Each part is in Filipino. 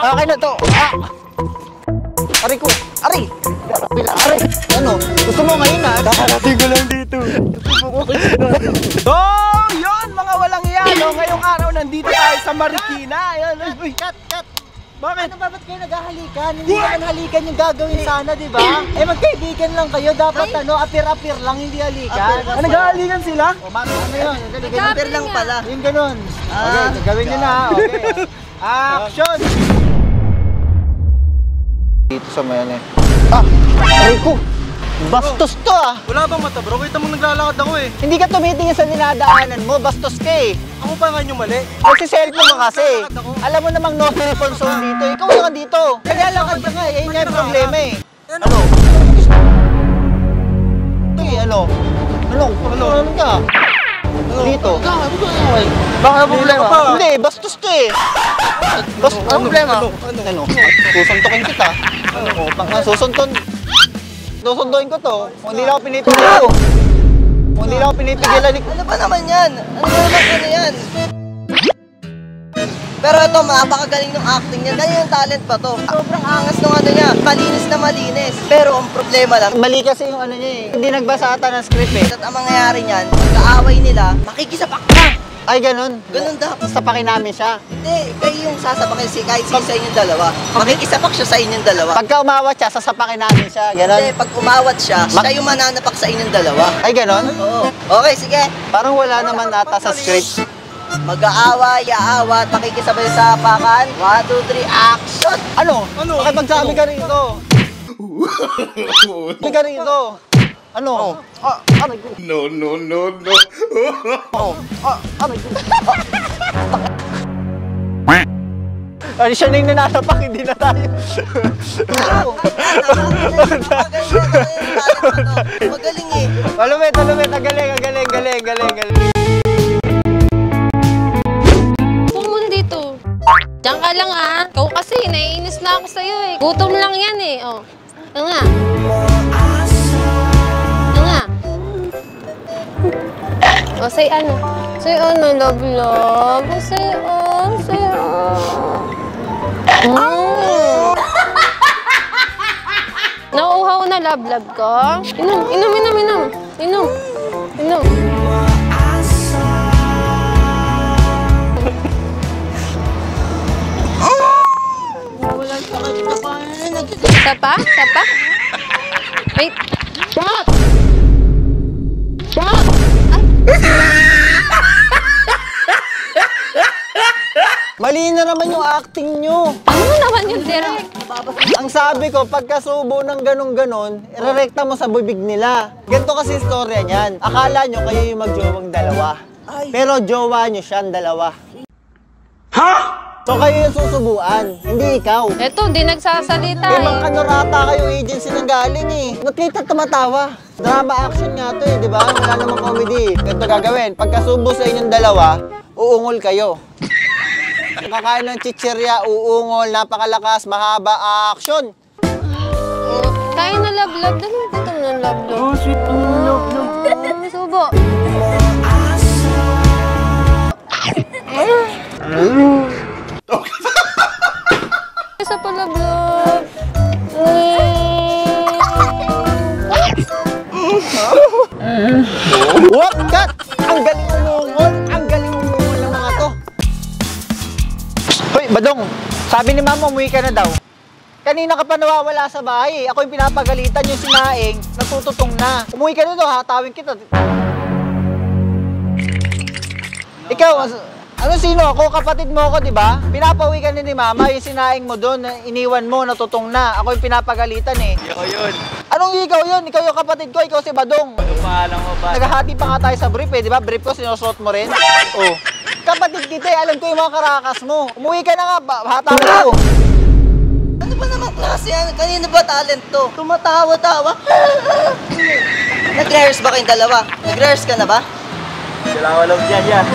Akin na to. Aray ko. Aray. Aray. Ano? Gusto mo ngayon ha? Kakarating ko lang dito. Oh, yun mga walang iyan. No? Ngayong araw nandito tayo sa Marikina. Ayan. Uy, Cut. bakit? Ano ba ba't kayo naghahalikan? Hindi naman halikan yung gagawin sana, di ba? Eh magkaibigan lang kayo. Dapat apir-apir lang, hindi halikan. Nag-aaligan sila? O ano yun? Apir lang pala. Yung ganun. Okay, gawin nyo na. Okay. Action! Dito sa mayan eh. Aray ko! Bastos to ah! Wala bang mata bro? Kita mo naglalakad ako eh. Hindi ka tumitingin sa dinadaanan mo, bastos ka eh. Ako pa nga yung mali. Kasi cellphone mo kasi. Alam mo namang no cellphone zone dito. Ikaw lang ka dito. Kaya lakad ka nga eh. Yun nga yung problema eh. Ano? Ano ka? Dito. Baka problema pa. Hindi, bastos ka eh. Ano problema? Ano? Susuntokin kita. Susunduin ko to. Kung hindi lang ako pinipigilan. Ano ba naman yan? Ano yan? Pero ito, mapakagaling ng acting niya. Ganyan yung talent pa to. Sobrang angas nung ano niya. Malinis na malinis. Pero ang problema lang, Mali kasi yung ano niya eh. Hindi nagbasa ata ng script eh. at ang mangyayari niyan, pagkaaway nila, makikisapak ka. Ay, ganun. Ganun dapat. Sapakin namin siya. Hindi, kayo yung sasapakin kahit sa inyong dalawa. Makikisapak siya sa inyong dalawa. Pagka umawat siya, sasapakin namin siya. Hindi, Ganun. pag umawat siya, siya yung mananapak sa inyong dalawa. Ay, ganun? Oo. Okay, sige. Parang wala naman ata sa script. Mag-aaway, aawat, makikisabay sa apakan. 1, 2, 3, action! Ano? Pakipagsabi ka rito. Sabi ka rito. Ano? No. Ano siya na yung nananapak, hindi na tayo. Magaling eh. Alumit. Ang galing. Huwag mo na dito. Diyan ka lang ah. Ikaw kasi, naiinis na ako sa'yo eh. Gutom lang yan eh. Oh. Ito nga. O, say ano? Say ano, love. O, say Nauuhaw na love ko? Inom. Isa pa? Wait. Shot! Mali na naman yung acting nyo. Ano naman yung direct? Ang sabi ko, pagkasubo ng ganon-ganon, irerekta mo sa bibig nila. Ganito kasi istorya niyan. Akala nyo kayo yung magjowang dalawa. Pero jowa nyo siyang dalawa. Ha? So kayo yung susubuan, hindi ikaw. Eto, di nagsasalita eh. Ibang kanorata kayo agency ng galing eh. Nakita tumatawa. Drama action nga to eh, di ba? Wala namang comedy. Ganito gagawin. Pagkasubo sa inyong dalawa, uungol kayo. Kakain ng chichirya, uungol, napakalakas, mahaba, action! Kain na love. Dali, dito na love. Oh, sweet love. Subo. Isa pa love. What? Cut! Ang galing umungol! Ang galing umungol ng mga to! Hoy, Badong! Sabi ni Mama, umuwi ka na daw. Kanina ka pa nawawala sa bahay. Ako yung pinapagalitan yung sinaing, natututong na. Umuwi ka na daw, hatawin kita. Ikaw, ano sino ako? Kapatid mo ako, di ba? Pinapauwi ka ni Mama, yung sinaing mo doon, iniwan mo, natutong na. Ako yung pinapagalitan eh. Ikaw yun. Anong ikaw yun? Ikaw yung kapatid ko, ikaw si Badong. Ano pangalan mo ba? Naghahati pa nga tayo sa brief eh, di ba? Brief ko, sinusuot mo rin. Oh. Kapatid kita eh, alam ko yung mga karakas mo. Umuwi ka na nga, hata mo. Ano ba naman klase yan? Kanina ba talent to? Tumatawa-tawa. Nag-rehearse ba kayong dalawa? Nag-rehearse ka na ba? Dalawa dyan yan.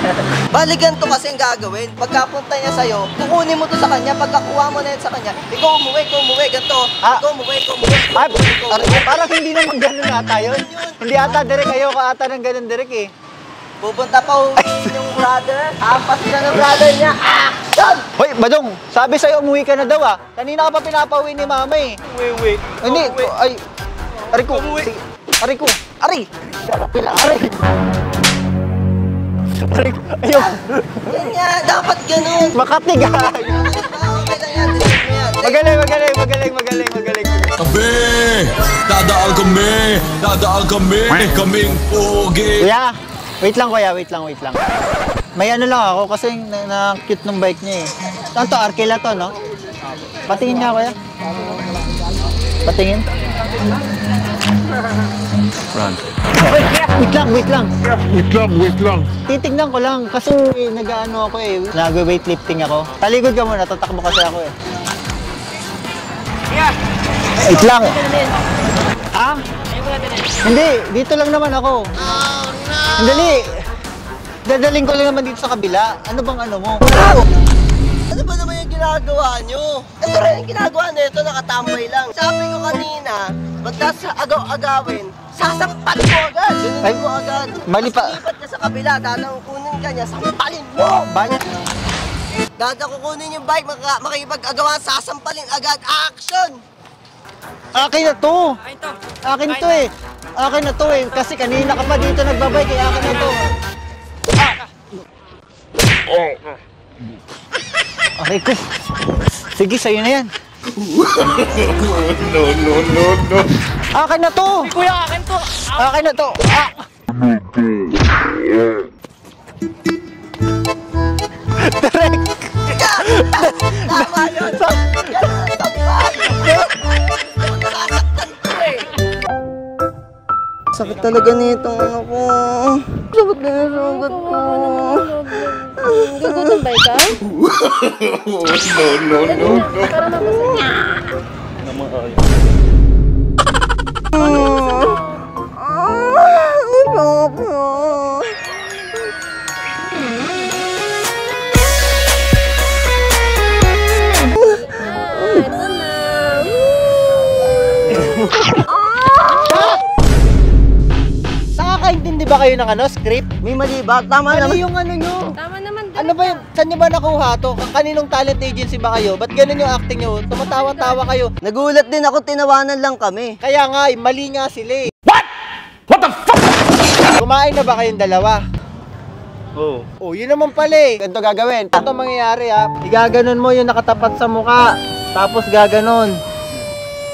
Bali ganito kasi ang gagawin. Pagkapunta niya sa'yo, kukunin mo to sa kanya. Pagkakuha mo na yan sa kanya, ikaw umuwi, ganito. Ikaw umuwi. Parang hindi naman ganun ata yun. Hindi ata direk, ayoko ata ng ganun direk eh. Pupunta pa yung brother. Hampas na ng brother niya. Action! Hoy, Badong, sabi sa'yo umuwi ka na daw ah. Kanina ka pa pinapauwi ni mama eh. Uwi. Hindi, ay, ari ko. Sige, ari ko. Ari! Ari! Ari ko. Ayaw. Yan nga, dapat ganun. Makatig ah. Okay lang yan, delete mo yan. Magaling. Kami! Dadaan kami! Kaming pogi! Kuya, wait lang kuya, wait lang. May ano lang ako kasi na-cute ng bike niya eh. Saan to? Arkela to, no? Patingin nga kuya. Patingin. Run. Wait lang. Wait lang. Titignan ko lang kasi nag-ano ako eh. Nag-weightlifting ako. Taligod ka muna, tatakbo kasi ako eh. Wait lang. Ha? Hindi, dito lang naman ako. Dali. Dadaling ko lang naman dito sa kabila. Ano bang ano mo? Ano ba naman yung ginagawa nyo? Ito rin yung ginagawa nito, nakatambay lang. Sabi ko kanina, agaw-agawin, sasampat mo agad. Ay, Ganun mo agad. mali pa. Mas lipat ka sa kabila, kunin ka niya, sampalin mo! Balik. Kukunin yung bike, makikipag-agawan, sasampalin agad, action! Akin na to. Akin to eh. Akin na to eh. Kasi kanina ka pa dito nagbabike eh. Akin na to. Aray ko. Sige, sa'yo na yan. No. Akin na to. Kuya, akin to. Akin na to. Ah. Direk. Tama yun! Yan, sampal! Nasasaktan ko eh! Sakit talaga nito, ano ko. Sakit na yung sugat ko. Gugutom ba ikaw? No. Para mabasa. Nakakaintindi ba kayo ng ano, script? May mali ba? Tama Ano naman. yung ano nyo? Tama naman din. Ano ba yung, saan nyo ba nakuha to? Kaninong talent agency ba kayo? Ba't ganun yung acting nyo? Tumatawa-tawa kayo. Nagulat din ako, tinawanan lang kami. Kaya nga, mali nga sila eh. What the fuck? Kumain na ba kayong dalawa? Oo. Oh, yun naman pala eh. Ganito gagawin. Ito mangyayari ha. Igaganon mo yung nakatapat sa mukha. Tapos gaganon.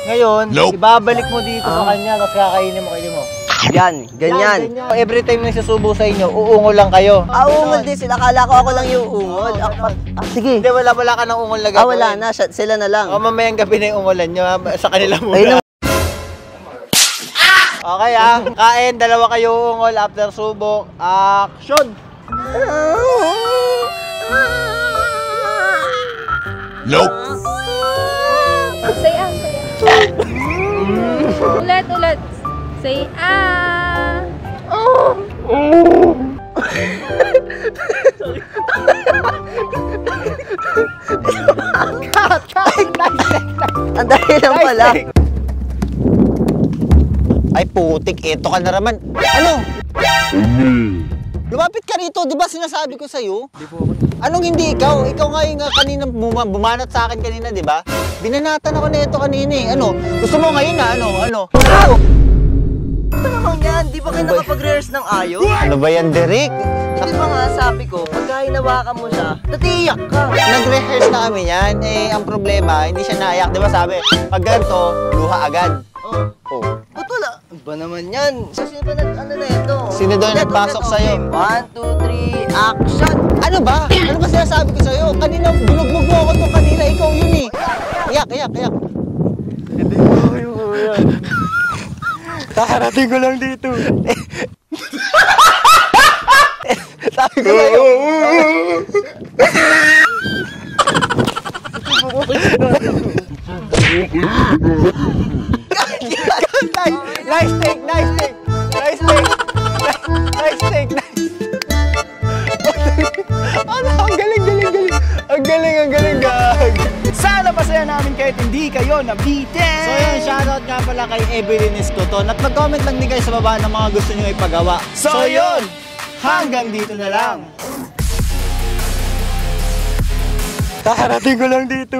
Ngayon, Nope. ibabalik mo dito sa kanya. Tapos kakainin mo kayo mo. Yan, ganyan. Every time na susubo sa inyo, uungol lang kayo. Ungol din sila. Kala ko ako lang yung ungol. Sige. Hindi, wala ka ng ungol na gagawin. Wala na. Sila na lang. O, mamayang gabi na yung ungolan nyo ha. Sa kanila Ayun muna. Okay ha. Kain, dalawa kayo ungol after subok. Action! Nope. Say ah. Ulit. Say ah. Ang dahil lang pala. Ay putik, eto ka na naman. Ano? Lumapit ka rito, di ba sinasabi ko sa'yo? Hindi po ako. Anong hindi ikaw? Ikaw nga yung kanina bumanat sa akin kanina, di ba? Binanatan ako na ito kanina eh. Ano? Gusto mo ngayon na ano? Ano naman yan? Di ba kayo nakapag-rehearse ng ayos? Ano ba yan, Derek? Di ba nga sabi ko, pagka hinawakan mo siya, natiyak ka. Nag-rehearse na kami yan. Eh, ang problema, hindi siya naiyak. Di ba sabi, pag ganito, luha agad. Oh. Ba't wala? Ba naman yan? Sino ba ano na ito? Sino daw nagpasok sa'yo? 1, 2, 3, action! Ano ba? Ano ba sinasabi ko sa'yo? Kanina, binugbog mo ako itong kanina. Ikaw yun eh. Iyak. Kakarating ko lang dito. Sabi ko sa'yo. Nice take. Ano, ang galing. Ang galing, gag. Sana masaya namin kahit hindi kayo nabitin. So yun, shoutout nga pala kay Evelyn Escoton. At mag-comment lang din kayo sa baba ng mga gusto nyo ipagawa. So yun, Hanggang dito na lang. Kakarating ko lang dito.